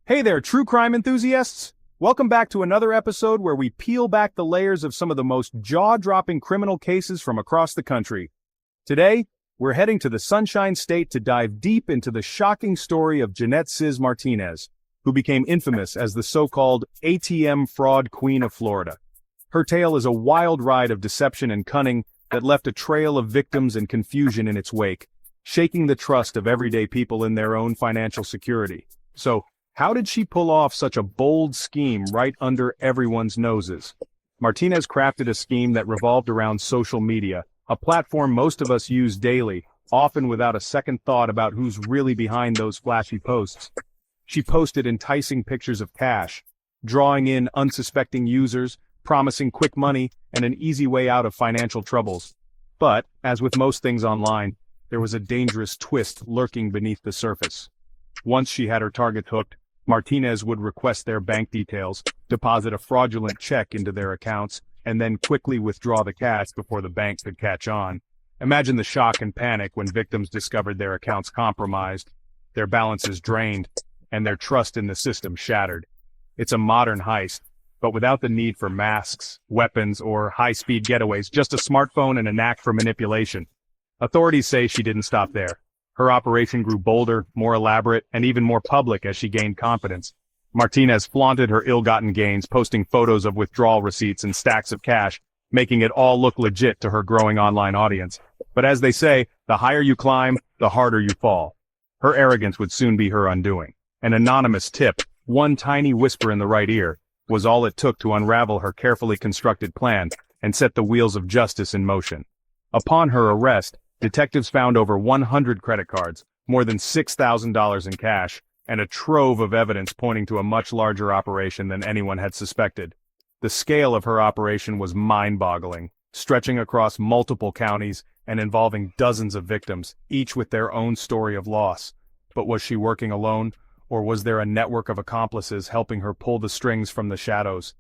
Hey there, true crime enthusiasts! Welcome back to another episode where we peel back the layers of some of the most jaw-dropping criminal cases from across the country. Today, we're heading to the Sunshine State to dive deep into the shocking story of Jeanette Sis Martinez, who became infamous as the so-called ATM fraud queen of Florida. Her tale is a wild ride of deception and cunning that left a trail of victims and confusion in its wake, shaking the trust of everyday people in their own financial security. So, how did she pull off such a bold scheme right under everyone's noses? Martinez crafted a scheme that revolved around social media, a platform most of us use daily, often without a second thought about who's really behind those flashy posts. She posted enticing pictures of cash, drawing in unsuspecting users, promising quick money and an easy way out of financial troubles. But, as with most things online, there was a dangerous twist lurking beneath the surface. Once she had her target hooked, Martinez would request their bank details, deposit a fraudulent check into their accounts, and then quickly withdraw the cash before the bank could catch on. Imagine the shock and panic when victims discovered their accounts compromised, their balances drained, and their trust in the system shattered. It's a modern heist, but without the need for masks, weapons, or high-speed getaways, just a smartphone and a knack for manipulation. Authorities say she didn't stop there. Her operation grew bolder, more elaborate, and even more public as she gained confidence. Martinez flaunted her ill-gotten gains, posting photos of withdrawal receipts and stacks of cash, making it all look legit to her growing online audience. But as they say, the higher you climb, the harder you fall. Her arrogance would soon be her undoing. An anonymous tip, one tiny whisper in the right ear, was all it took to unravel her carefully constructed plan and set the wheels of justice in motion. Upon her arrest, detectives found over 100 credit cards, more than $6,000 in cash, and a trove of evidence pointing to a much larger operation than anyone had suspected. The scale of her operation was mind-boggling, stretching across multiple counties and involving dozens of victims, each with their own story of loss. But was she working alone, or was there a network of accomplices helping her pull the strings from the shadows?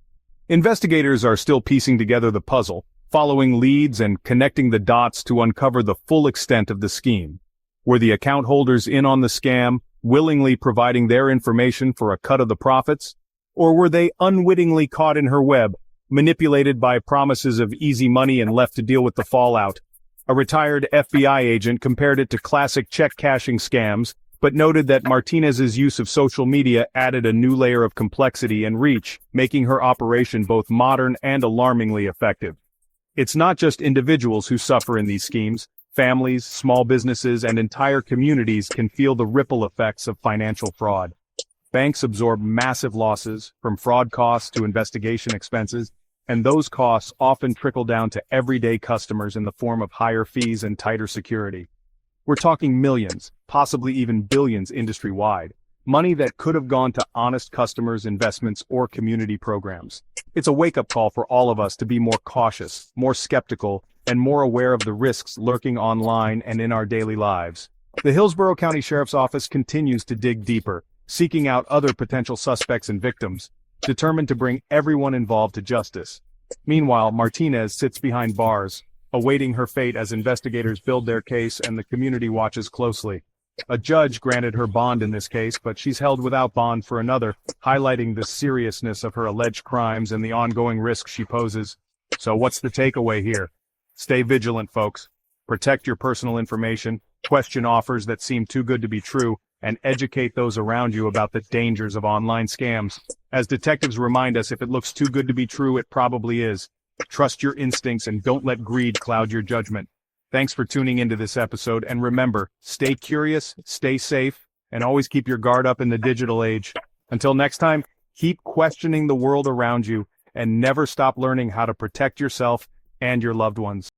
Investigators are still piecing together the puzzle, following leads and connecting the dots to uncover the full extent of the scheme. Were the account holders in on the scam, willingly providing their information for a cut of the profits? Or were they unwittingly caught in her web, manipulated by promises of easy money and left to deal with the fallout? A retired FBI agent compared it to classic check-cashing scams, but noted that Martinez's use of social media added a new layer of complexity and reach, making her operation both modern and alarmingly effective. It's not just individuals who suffer in these schemes. Families, small businesses, and entire communities can feel the ripple effects of financial fraud. Banks absorb massive losses, from fraud costs to investigation expenses, and those costs often trickle down to everyday customers in the form of higher fees and tighter security. We're talking millions, possibly even billions industry-wide. Money that could have gone to honest customers' investments or community programs. It's a wake-up call for all of us to be more cautious, more skeptical, and more aware of the risks lurking online and in our daily lives. The Hillsborough County Sheriff's Office continues to dig deeper, seeking out other potential suspects and victims, determined to bring everyone involved to justice. Meanwhile, Martinez sits behind bars, awaiting her fate as investigators build their case and the community watches closely. A judge granted her bond in this case, but she's held without bond for another, highlighting the seriousness of her alleged crimes and the ongoing risks she poses. So what's the takeaway here? Stay vigilant, folks. Protect your personal information, question offers that seem too good to be true, and educate those around you about the dangers of online scams. As detectives remind us, if it looks too good to be true, it probably is. Trust your instincts and don't let greed cloud your judgment. Thanks for tuning into this episode, and remember, stay curious, stay safe, and always keep your guard up in the digital age. Until next time, keep questioning the world around you, and never stop learning how to protect yourself and your loved ones.